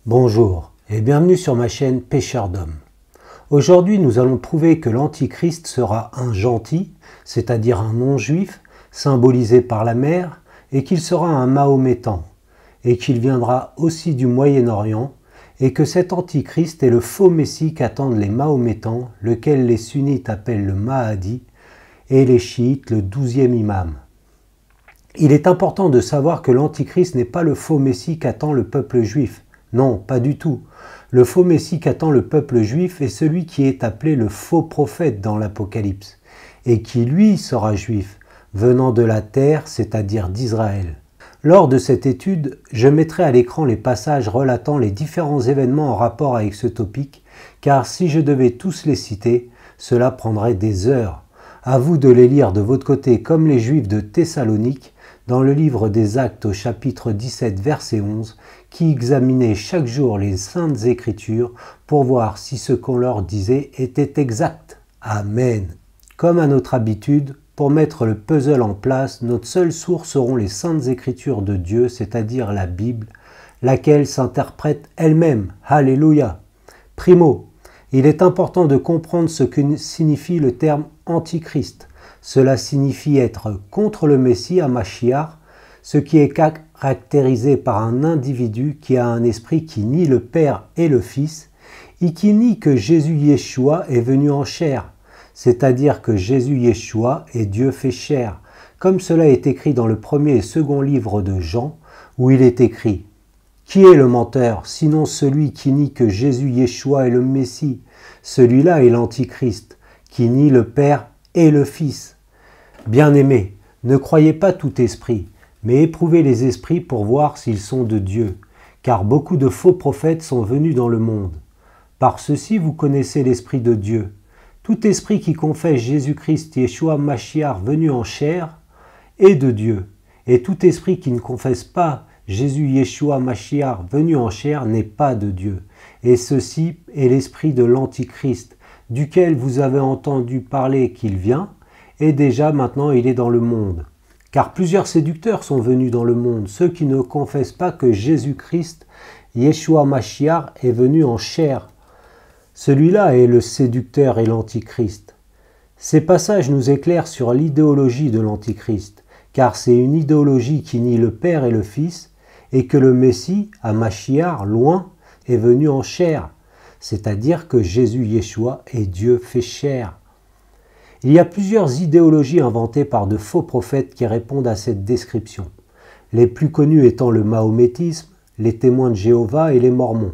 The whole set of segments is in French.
Bonjour et bienvenue sur ma chaîne Pêcheur d'Hommes. Aujourd'hui nous allons prouver que l'Antichrist sera un gentil, c'est-à-dire un non-juif, symbolisé par la mer, et qu'il sera un mahométan, et qu'il viendra aussi du Moyen-Orient, et que cet Antichrist est le faux Messie qu'attendent les mahométans, lequel les sunnites appellent le Mahdi, et les chiites le 12e imam. Il est important de savoir que l'Antichrist n'est pas le faux Messie qu'attend le peuple juif. Non, pas du tout. Le faux Messie qu'attend le peuple juif est celui qui est appelé le faux prophète dans l'Apocalypse, et qui lui sera juif, venant de la terre, c'est-à-dire d'Israël. Lors de cette étude, je mettrai à l'écran les passages relatant les différents événements en rapport avec ce topic, car si je devais tous les citer, cela prendrait des heures. À vous de les lire de votre côté comme les Juifs de Thessalonique, dans le livre des Actes au chapitre 17 verset 11, qui examinaient chaque jour les Saintes Écritures pour voir si ce qu'on leur disait était exact. Amen. Comme à notre habitude, pour mettre le puzzle en place, notre seule source seront les Saintes Écritures de Dieu, c'est-à-dire la Bible, laquelle s'interprète elle-même. Alléluia. Primo, il est important de comprendre ce que signifie le terme Antichrist. Cela signifie être contre le Messie, Mashiach, ce qui est caractérisé par un individu qui a un esprit qui nie le Père et le Fils, et qui nie que Jésus Yeshua est venu en chair, c'est-à-dire que Jésus Yeshua est Dieu fait chair, comme cela est écrit dans le premier et second livre de Jean, où il est écrit « Qui est le menteur, sinon celui qui nie que Jésus Yeshua est le Messie? Celui-là est l'Antichrist, qui nie le Père et le Fils. » Bien-aimés, ne croyez pas tout esprit, mais éprouvez les esprits pour voir s'ils sont de Dieu, car beaucoup de faux prophètes sont venus dans le monde. Par ceci vous connaissez l'Esprit de Dieu. Tout esprit qui confesse Jésus-Christ, Yeshua Mashiach venu en chair, est de Dieu, et tout esprit qui ne confesse pas Jésus Yeshua Mashiach venu en chair n'est pas de Dieu. Et ceci est l'esprit de l'Antichrist, duquel vous avez entendu parler qu'il vient, et déjà maintenant il est dans le monde. Car plusieurs séducteurs sont venus dans le monde, ceux qui ne confessent pas que Jésus-Christ, Yeshua Mashiach, est venu en chair. Celui-là est le séducteur et l'Antichrist. Ces passages nous éclairent sur l'idéologie de l'Antichrist, car c'est une idéologie qui nie le Père et le Fils, et que le Messie, Mashiach, loin, est venu en chair, c'est-à-dire que Jésus Yeshua est Dieu fait chair. Il y a plusieurs idéologies inventées par de faux prophètes qui répondent à cette description. Les plus connus étant le mahométisme, les témoins de Jéhovah et les mormons.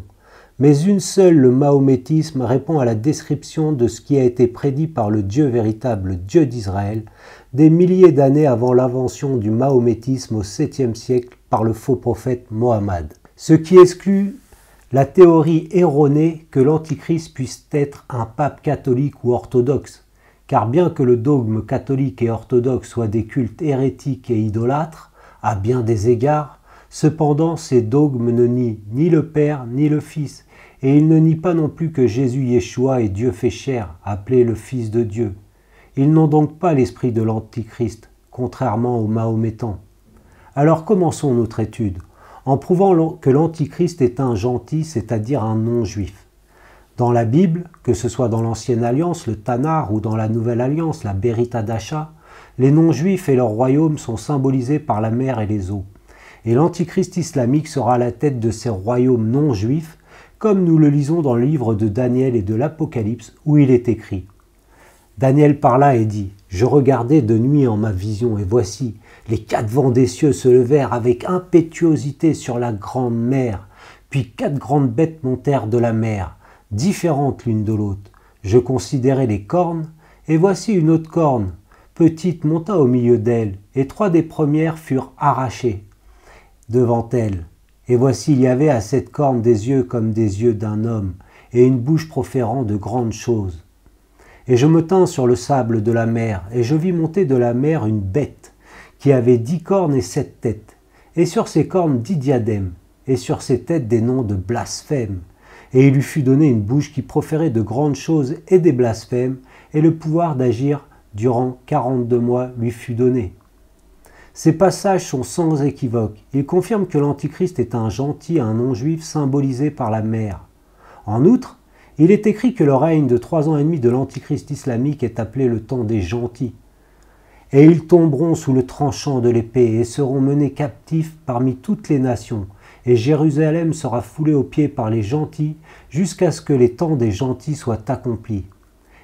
Mais une seule, le mahométisme, répond à la description de ce qui a été prédit par le Dieu véritable, Dieu d'Israël, des milliers d'années avant l'invention du mahométisme au 7e siècle par le faux prophète Mohammed. Ce qui exclut la théorie erronée que l'Antichrist puisse être un pape catholique ou orthodoxe. Car bien que le dogme catholique et orthodoxe soient des cultes hérétiques et idolâtres, à bien des égards, cependant ces dogmes ne nient ni le Père ni le Fils, et ils ne nient pas non plus que Jésus Yeshua est Dieu fait chair, appelé le Fils de Dieu. Ils n'ont donc pas l'esprit de l'Antichrist, contrairement aux Mahométans. Alors commençons notre étude, en prouvant que l'Antichrist est un gentil, c'est-à-dire un non-juif. Dans la Bible, que ce soit dans l'Ancienne Alliance, le Tanar, ou dans la Nouvelle Alliance, la Brit Hadasha, les non-juifs et leur royaume sont symbolisés par la mer et les eaux. Et l'Antichrist islamique sera à la tête de ces royaumes non-juifs, comme nous le lisons dans le livre de Daniel et de l'Apocalypse, où il est écrit. Daniel parla et dit « Je regardais de nuit en ma vision, et voici, les 4 vents des cieux se levèrent avec impétuosité sur la grande mer, puis 4 grandes bêtes montèrent de la mer, différentes l'une de l'autre. Je considérai les cornes, et voici une autre corne, petite monta au milieu d'elle, et 3 des premières furent arrachées devant elle. Et voici il y avait à cette corne des yeux comme des yeux d'un homme, et une bouche proférant de grandes choses. Et je me tins sur le sable de la mer, et je vis monter de la mer une bête, qui avait 10 cornes et 7 têtes, et sur ses cornes 10 diadèmes, et sur ses têtes des noms de blasphèmes. Et il lui fut donné une bouche qui proférait de grandes choses et des blasphèmes, et le pouvoir d'agir durant 42 mois lui fut donné. Ces passages sont sans équivoque. Ils confirment que l'Antichrist est un gentil, un non-juif symbolisé par la mer. En outre, il est écrit que le règne de 3 ans et demi de l'Antichrist islamique est appelé le temps des gentils. Et ils tomberont sous le tranchant de l'épée et seront menés captifs parmi toutes les nations. Et Jérusalem sera foulée aux pieds par les gentils jusqu'à ce que les temps des gentils soient accomplis.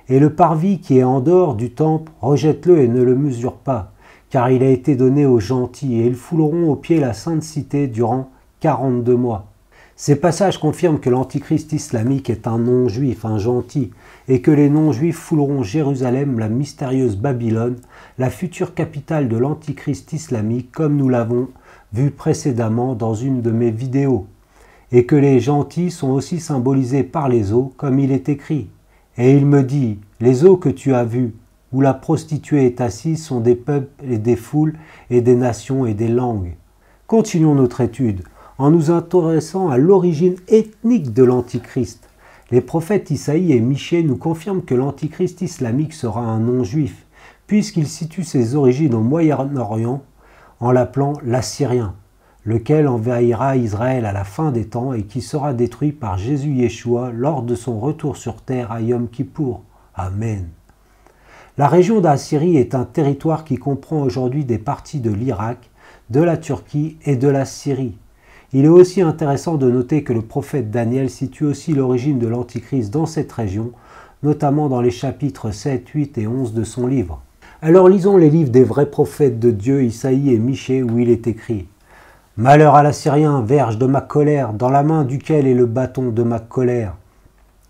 Et le parvis qui est en dehors du temple, rejette-le et ne le mesure pas, car il a été donné aux gentils, et ils fouleront aux pieds la sainte cité durant 42 mois. Ces passages confirment que l'Antichrist islamique est un non-juif, un gentil, et que les non-juifs fouleront Jérusalem, la mystérieuse Babylone, la future capitale de l'Antichrist islamique, comme nous l'avons vu précédemment dans une de mes vidéos, et que les gentils sont aussi symbolisés par les eaux, comme il est écrit. Et il me dit, les eaux que tu as vues, où la prostituée est assise, sont des peuples et des foules et des nations et des langues. Continuons notre étude en nous intéressant à l'origine ethnique de l'Antichrist. Les prophètes Isaïe et Michée nous confirment que l'Antichrist islamique sera un non-juif, puisqu'il situe ses origines au Moyen-Orient en l'appelant l'Assyrien, lequel envahira Israël à la fin des temps et qui sera détruit par Jésus Yeshua lors de son retour sur terre à Yom Kippour. Amen. La région d'Assyrie est un territoire qui comprend aujourd'hui des parties de l'Irak, de la Turquie et de la Syrie. Il est aussi intéressant de noter que le prophète Daniel situe aussi l'origine de l'Antichrist dans cette région, notamment dans les chapitres 7, 8 et 11 de son livre. Alors lisons les livres des vrais prophètes de Dieu, Isaïe et Michée, où il est écrit « Malheur à l'Assyrien, verge de ma colère, dans la main duquel est le bâton de ma colère.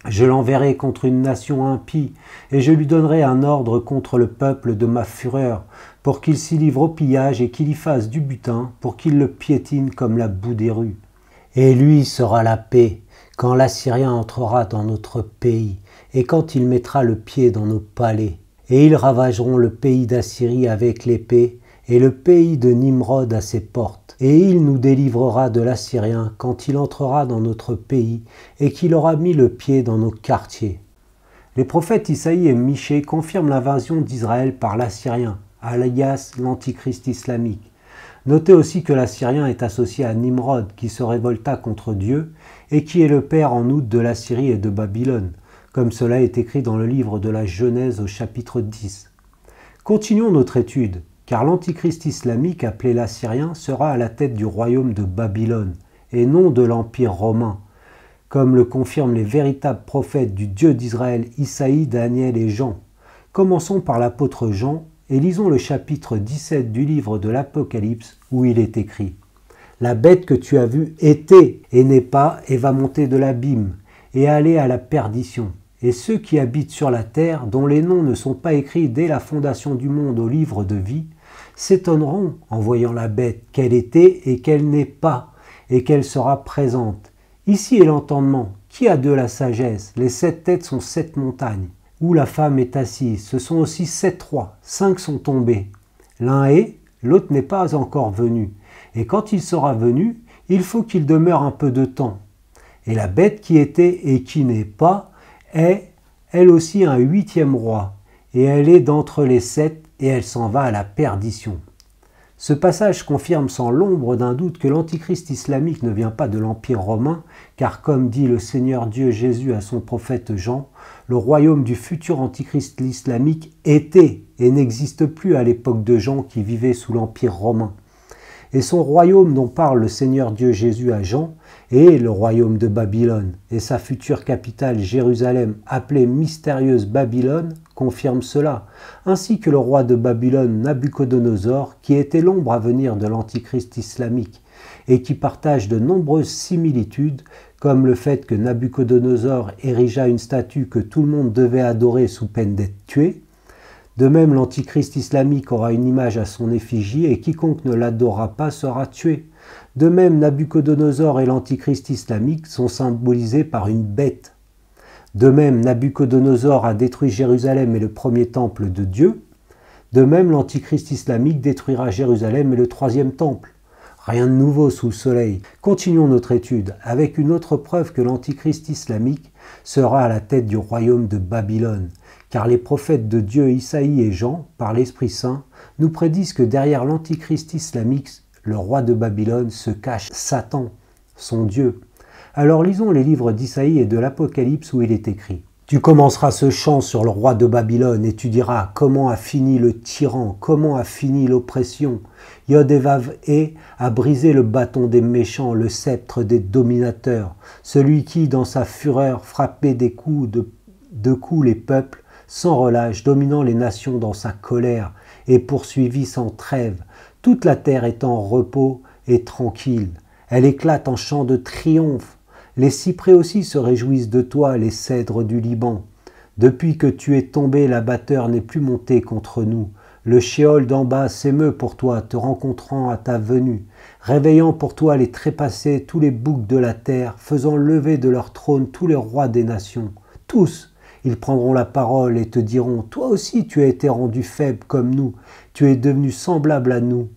Je l'enverrai contre une nation impie, et je lui donnerai un ordre contre le peuple de ma fureur, pour qu'il s'y livre au pillage et qu'il y fasse du butin, pour qu'il le piétine comme la boue des rues. Et lui sera la paix, quand l'Assyrien entrera dans notre pays, et quand il mettra le pied dans nos palais. Et ils ravageront le pays d'Assyrie avec l'épée, et le pays de Nimrod à ses portes. Et il nous délivrera de l'Assyrien quand il entrera dans notre pays et qu'il aura mis le pied dans nos quartiers. » Les prophètes Isaïe et Michée confirment l'invasion d'Israël par l'Assyrien, alias l'Antichrist islamique. Notez aussi que l'Assyrien est associé à Nimrod qui se révolta contre Dieu et qui est le père en outre de l'Assyrie et de Babylone, comme cela est écrit dans le livre de la Genèse au chapitre 10. Continuons notre étude. Car l'Antichrist islamique, appelé l'Assyrien, sera à la tête du royaume de Babylone, et non de l'Empire romain, comme le confirment les véritables prophètes du Dieu d'Israël, Isaïe, Daniel et Jean. Commençons par l'apôtre Jean, et lisons le chapitre 17 du livre de l'Apocalypse, où il est écrit « La bête que tu as vue était, et n'est pas, et va monter de l'abîme, et aller à la perdition. » Et ceux qui habitent sur la terre, dont les noms ne sont pas écrits dès la fondation du monde au livre de vie, s'étonneront en voyant la bête qu'elle était et qu'elle n'est pas, et qu'elle sera présente. Ici est l'entendement. Qui a de la sagesse? Les 7 têtes sont 7 montagnes. Où la femme est assise, ce sont aussi 7 rois. 5 sont tombés. L'un est, l'autre n'est pas encore venu. Et quand il sera venu, il faut qu'il demeure un peu de temps. Et la bête qui était et qui n'est pas, est, elle aussi, un 8e roi, et elle est d'entre les 7, et elle s'en va à la perdition. Ce passage confirme sans l'ombre d'un doute que l'Antichrist islamique ne vient pas de l'Empire romain, car comme dit le Seigneur Dieu Jésus à son prophète Jean, le royaume du futur Antichrist islamique était et n'existe plus à l'époque de Jean qui vivait sous l'Empire romain. Et son royaume dont parle le Seigneur Dieu Jésus à Jean est le royaume de Babylone, et sa future capitale Jérusalem, appelée mystérieuse Babylone, confirme cela, ainsi que le roi de Babylone Nabuchodonosor, qui était l'ombre à venir de l'Antichrist islamique, et qui partage de nombreuses similitudes, comme le fait que Nabuchodonosor érigea une statue que tout le monde devait adorer sous peine d'être tué. De même, l'Antichrist islamique aura une image à son effigie et quiconque ne l'adorera pas sera tué. De même, Nabuchodonosor et l'Antichrist islamique sont symbolisés par une bête. De même, Nabuchodonosor a détruit Jérusalem et le premier temple de Dieu. De même, l'Antichrist islamique détruira Jérusalem et le 3e temple. Rien de nouveau sous le soleil. Continuons notre étude avec une autre preuve que l'Antichrist islamique sera à la tête du royaume de Babylone, car les prophètes de Dieu Isaïe et Jean, par l'Esprit Saint, nous prédisent que derrière l'antichrist islamique, le roi de Babylone, se cache Satan, son Dieu. Alors lisons les livres d'Isaïe et de l'Apocalypse où il est écrit. Tu commenceras ce chant sur le roi de Babylone et tu diras comment a fini le tyran, comment a fini l'oppression. Yod-et-Vav-hé a brisé le bâton des méchants, le sceptre des dominateurs, celui qui, dans sa fureur, frappait de coups les peuples sans relâche, dominant les nations dans sa colère et poursuivi sans trêve. Toute la terre est en repos et tranquille. Elle éclate en chant de triomphe. Les cyprès aussi se réjouissent de toi, les cèdres du Liban. Depuis que tu es tombé, l'abatteur n'est plus monté contre nous. Le shéol d'en bas s'émeut pour toi, te rencontrant à ta venue, réveillant pour toi les trépassés, tous les boucs de la terre, faisant lever de leur trône tous les rois des nations. Tous, ils prendront la parole et te diront, toi aussi tu as été rendu faible comme nous, tu es devenu semblable à nous.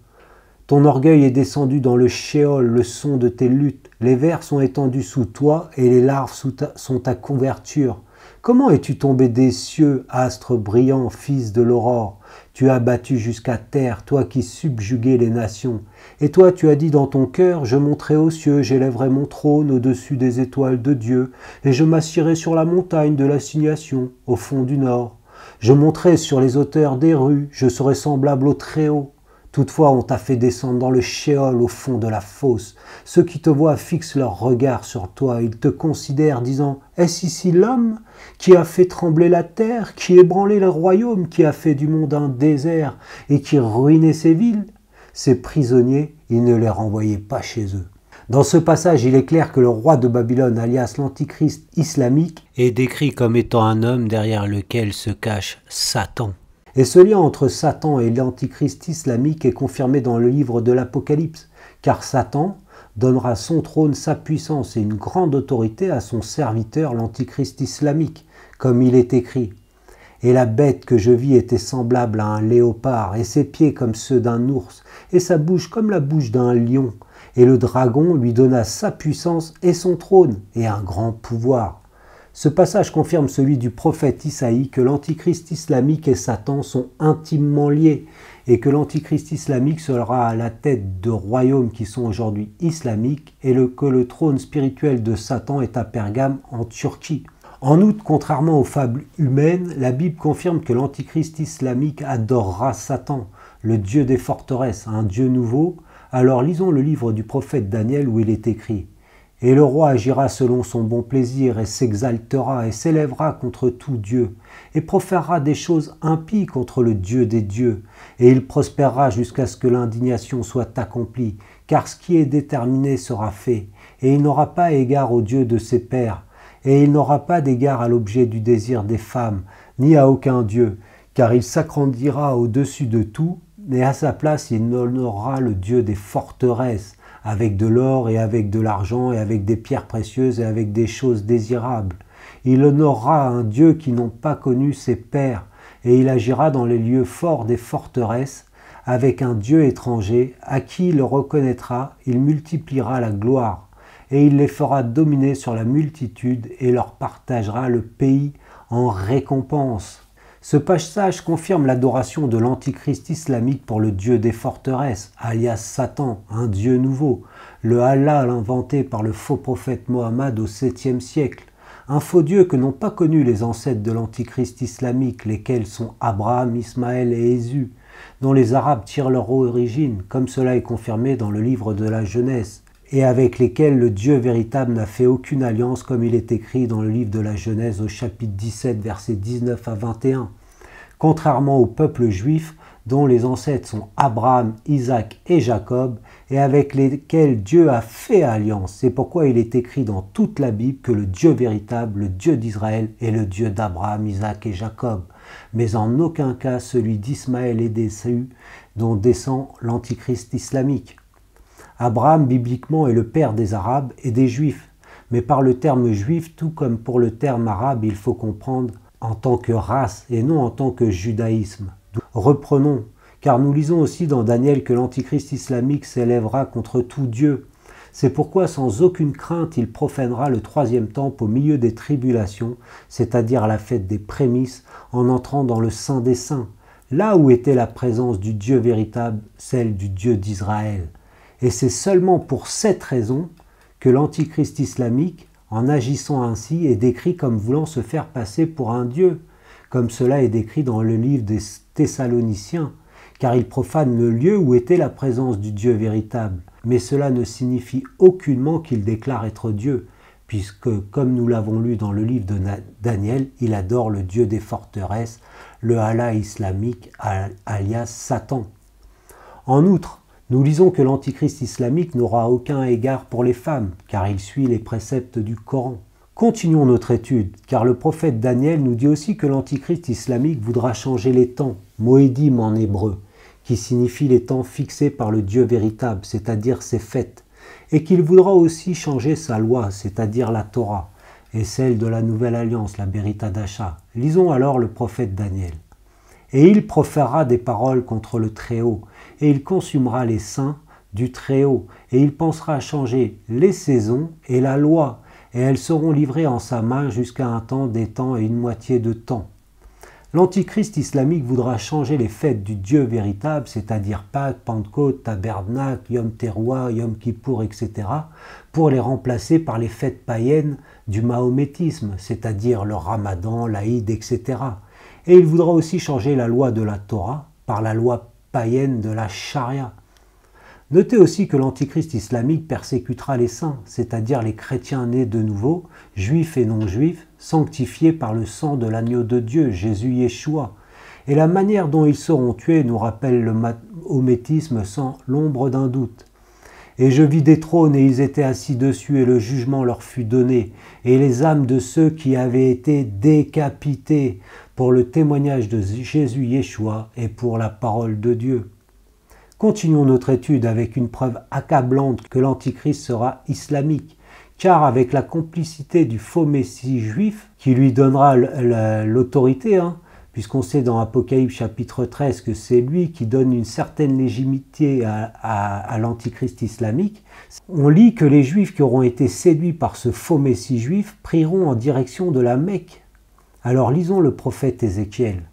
Ton orgueil est descendu dans le shéol, le son de tes luttes. Les vers sont étendus sous toi et les larves sont ta couverture. Comment es-tu tombé des cieux, astre brillant, fils de l'aurore? Tu as battu jusqu'à terre, toi qui subjuguais les nations. Et toi tu as dit dans ton cœur, je monterai aux cieux, j'élèverai mon trône au-dessus des étoiles de Dieu, et je m'assierai sur la montagne de l'assignation, au fond du nord. Je monterai sur les hauteurs des rues, je serai semblable au Très-Haut. Toutefois, on t'a fait descendre dans le shéol au fond de la fosse. Ceux qui te voient fixent leur regard sur toi. Ils te considèrent disant « Est-ce ici l'homme qui a fait trembler la terre, qui ébranlait le royaume, qui a fait du monde un désert et qui ruinait ses villes ?» Ces prisonniers, ils ne les renvoyaient pas chez eux. Dans ce passage, il est clair que le roi de Babylone, alias l'antichrist islamique, est décrit comme étant un homme derrière lequel se cache Satan. Et ce lien entre Satan et l'antichrist islamique est confirmé dans le livre de l'Apocalypse, car Satan donnera son trône, sa puissance et une grande autorité à son serviteur, l'antichrist islamique, comme il est écrit. Et la bête que je vis était semblable à un léopard, et ses pieds comme ceux d'un ours, et sa bouche comme la bouche d'un lion. Et le dragon lui donna sa puissance et son trône, et un grand pouvoir. Ce passage confirme celui du prophète Isaïe que l'antichrist islamique et Satan sont intimement liés et que l'antichrist islamique sera à la tête de royaumes qui sont aujourd'hui islamiques et que le trône spirituel de Satan est à Pergame en Turquie. En outre, contrairement aux fables humaines, la Bible confirme que l'antichrist islamique adorera Satan, le dieu des forteresses, un dieu nouveau. Alors lisons le livre du prophète Daniel où il est écrit « Et le roi agira selon son bon plaisir et s'exaltera et s'élèvera contre tout Dieu et proférera des choses impies contre le Dieu des dieux et il prospérera jusqu'à ce que l'indignation soit accomplie car ce qui est déterminé sera fait et il n'aura pas égard au Dieu de ses pères et il n'aura pas d'égard à l'objet du désir des femmes ni à aucun Dieu car il s'agrandira au-dessus de tout et à sa place il honorera le Dieu des forteresses avec de l'or et avec de l'argent et avec des pierres précieuses et avec des choses désirables. Il honorera un Dieu qui n'ont pas connu ses pères, et il agira dans les lieux forts des forteresses, avec un Dieu étranger, à qui il le reconnaîtra, il multipliera la gloire, et il les fera dominer sur la multitude, et leur partagera le pays en récompense. Ce passage confirme l'adoration de l'antichrist islamique pour le dieu des forteresses, alias Satan, un dieu nouveau, le Halal inventé par le faux prophète Mohammed au 7e siècle, un faux dieu que n'ont pas connu les ancêtres de l'antichrist islamique, lesquels sont Abraham, Ismaël et Ésu, dont les Arabes tirent leur origine, comme cela est confirmé dans le livre de la Genèse, et avec lesquels le Dieu véritable n'a fait aucune alliance comme il est écrit dans le livre de la Genèse au chapitre 17, versets 19 à 21. Contrairement au peuple juif, dont les ancêtres sont Abraham, Isaac et Jacob, et avec lesquels Dieu a fait alliance. C'est pourquoi il est écrit dans toute la Bible que le Dieu véritable, le Dieu d'Israël, est le Dieu d'Abraham, Isaac et Jacob, mais en aucun cas celui d'Ismaël et d'Ésaü, dont descend l'antichrist islamique. Abraham, bibliquement, est le père des Arabes et des Juifs, mais par le terme juif, tout comme pour le terme arabe, il faut comprendre en tant que race et non en tant que judaïsme. Reprenons, car nous lisons aussi dans Daniel que l'antichrist islamique s'élèvera contre tout Dieu. C'est pourquoi sans aucune crainte il profanera le troisième temple au milieu des tribulations, c'est-à-dire la fête des prémices, en entrant dans le Saint des Saints, là où était la présence du Dieu véritable, celle du Dieu d'Israël. Et c'est seulement pour cette raison que l'antichrist islamique, en agissant ainsi, est décrit comme voulant se faire passer pour un Dieu, comme cela est décrit dans le livre des Thessaloniciens, car il profane le lieu où était la présence du Dieu véritable. Mais cela ne signifie aucunement qu'il déclare être Dieu, puisque, comme nous l'avons lu dans le livre de Daniel, il adore le Dieu des forteresses, le Allah islamique, alias Satan. En outre, nous lisons que l'antichrist islamique n'aura aucun égard pour les femmes, car il suit les préceptes du Coran. Continuons notre étude, car le prophète Daniel nous dit aussi que l'antichrist islamique voudra changer les temps, moedim en hébreu, qui signifie les temps fixés par le Dieu véritable, c'est-à-dire ses fêtes, et qu'il voudra aussi changer sa loi, c'est-à-dire la Torah, et celle de la Nouvelle Alliance, la Brit Hadasha. Lisons alors le prophète Daniel. Et il proférera des paroles contre le Très-Haut, et il consumera les saints du Très-Haut, et il pensera à changer les saisons et la loi, et elles seront livrées en sa main jusqu'à un temps, des temps et une moitié de temps. L'antichrist islamique voudra changer les fêtes du Dieu véritable, c'est-à-dire Pâques, Pentecôte, Tabernacle, Yom Teruah, Yom Kippour, etc., pour les remplacer par les fêtes païennes du mahométisme, c'est-à-dire le Ramadan, l'Aïd, etc. Et il voudra aussi changer la loi de la Torah par la loi païenne de la Charia. Notez aussi que l'antichrist islamique persécutera les saints, c'est-à-dire les chrétiens nés de nouveau, juifs et non-juifs, sanctifiés par le sang de l'agneau de Dieu, Jésus Yeshua. Et la manière dont ils seront tués nous rappelle le mahométisme sans l'ombre d'un doute. Et je vis des trônes et ils étaient assis dessus et le jugement leur fut donné, et les âmes de ceux qui avaient été décapités pour le témoignage de Jésus Yeshua et pour la parole de Dieu. Continuons notre étude avec une preuve accablante que l'antichrist sera islamique, car avec la complicité du faux messie juif, qui lui donnera l'autorité, puisqu'on sait dans Apocalypse chapitre 13 que c'est lui qui donne une certaine légitimité à l'antichrist islamique, on lit que les juifs qui auront été séduits par ce faux messie juif prieront en direction de la Mecque. Alors lisons le prophète Ézéchiel.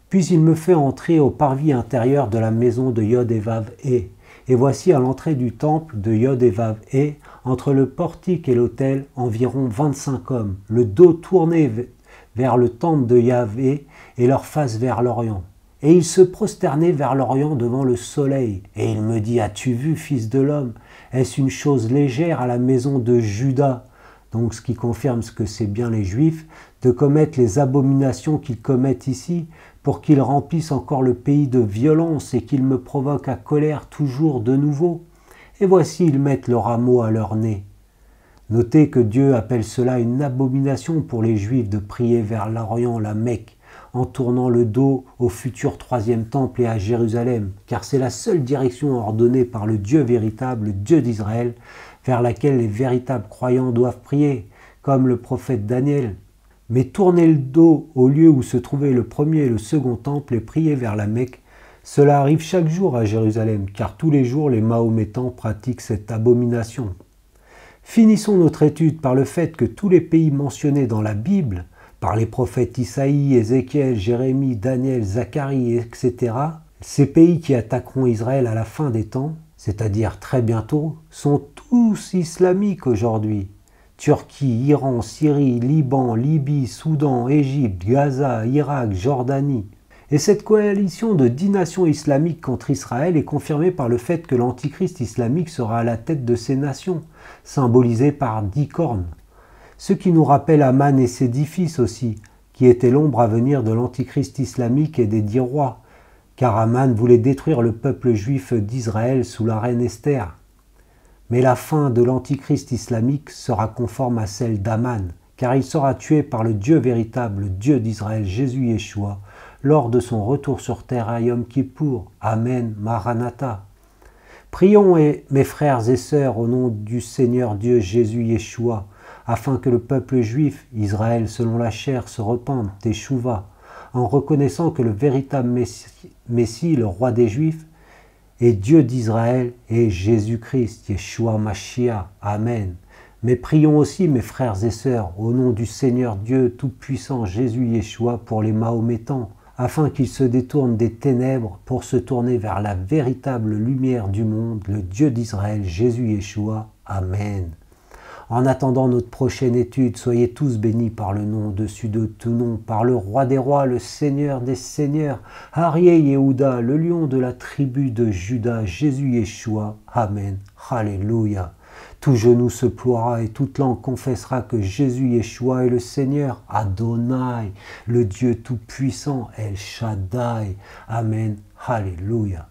Puis il me fait entrer au parvis intérieur de la maison de Yod et Vav He. Et voici à l'entrée du temple de Yod et Vav He, entre le portique et l'autel, environ 25 hommes, le dos tourné vers le temple de Yahvé et leur face vers l'Orient. Et ils se prosternaient vers l'Orient devant le soleil. Et il me dit, as-tu vu, fils de l'homme, est-ce une chose légère à la maison de Juda, donc ce qui confirme ce que c'est bien les Juifs, de commettre les abominations qu'ils commettent ici, pour qu'ils remplissent encore le pays de violence et qu'ils me provoquent à colère toujours de nouveau. Et voici, ils mettent le rameau à leur nez. Notez que Dieu appelle cela une abomination pour les Juifs de prier vers l'Orient, la Mecque, en tournant le dos au futur troisième temple et à Jérusalem, car c'est la seule direction ordonnée par le Dieu véritable, le Dieu d'Israël, vers laquelle les véritables croyants doivent prier, comme le prophète Daniel. Mais tourner le dos au lieu où se trouvaient le premier et le second temple et prier vers la Mecque, cela arrive chaque jour à Jérusalem, car tous les jours les Mahométans pratiquent cette abomination. Finissons notre étude par le fait que tous les pays mentionnés dans la Bible, par les prophètes Isaïe, Ézéchiel, Jérémie, Daniel, Zacharie, etc., ces pays qui attaqueront Israël à la fin des temps, c'est-à-dire très bientôt, sont tous islamiques aujourd'hui. Turquie, Iran, Syrie, Liban, Libye, Soudan, Égypte, Gaza, Irak, Jordanie. Et cette coalition de 10 nations islamiques contre Israël est confirmée par le fait que l'antichrist islamique sera à la tête de ces nations, symbolisées par 10 cornes. Ce qui nous rappelle Aman et ses 10 fils aussi, qui étaient l'ombre à venir de l'antichrist islamique et des 10 rois, car Aman voulait détruire le peuple juif d'Israël sous la reine Esther. Mais la fin de l'antichrist islamique sera conforme à celle d'Aman, car il sera tué par le Dieu véritable, le Dieu d'Israël, Jésus Yeshua, lors de son retour sur terre à Yom Kippour. Amen, Maranatha. Prions, mes frères et sœurs, au nom du Seigneur Dieu Jésus Yeshua, afin que le peuple juif, Israël selon la chair, se repente, teshuva, en reconnaissant que le véritable Messie, le roi des Juifs, et Dieu d'Israël et Jésus-Christ, Yeshua Mashiach. Amen. Mais prions aussi, mes frères et sœurs, au nom du Seigneur Dieu Tout-Puissant, Jésus Yeshua, pour les Mahométans, afin qu'ils se détournent des ténèbres pour se tourner vers la véritable lumière du monde, le Dieu d'Israël, Jésus Yeshua. Amen. En attendant notre prochaine étude, soyez tous bénis par le nom au-dessus de tout nom, par le roi des rois, le seigneur des seigneurs, Aryeh Yehuda, le lion de la tribu de Juda, Jésus Yeshua. Amen. Alléluia. Tout genou se ploiera et toute langue confessera que Jésus Yeshua est le Seigneur, Adonai, le Dieu tout-puissant, El Shaddai. Amen. Alléluia.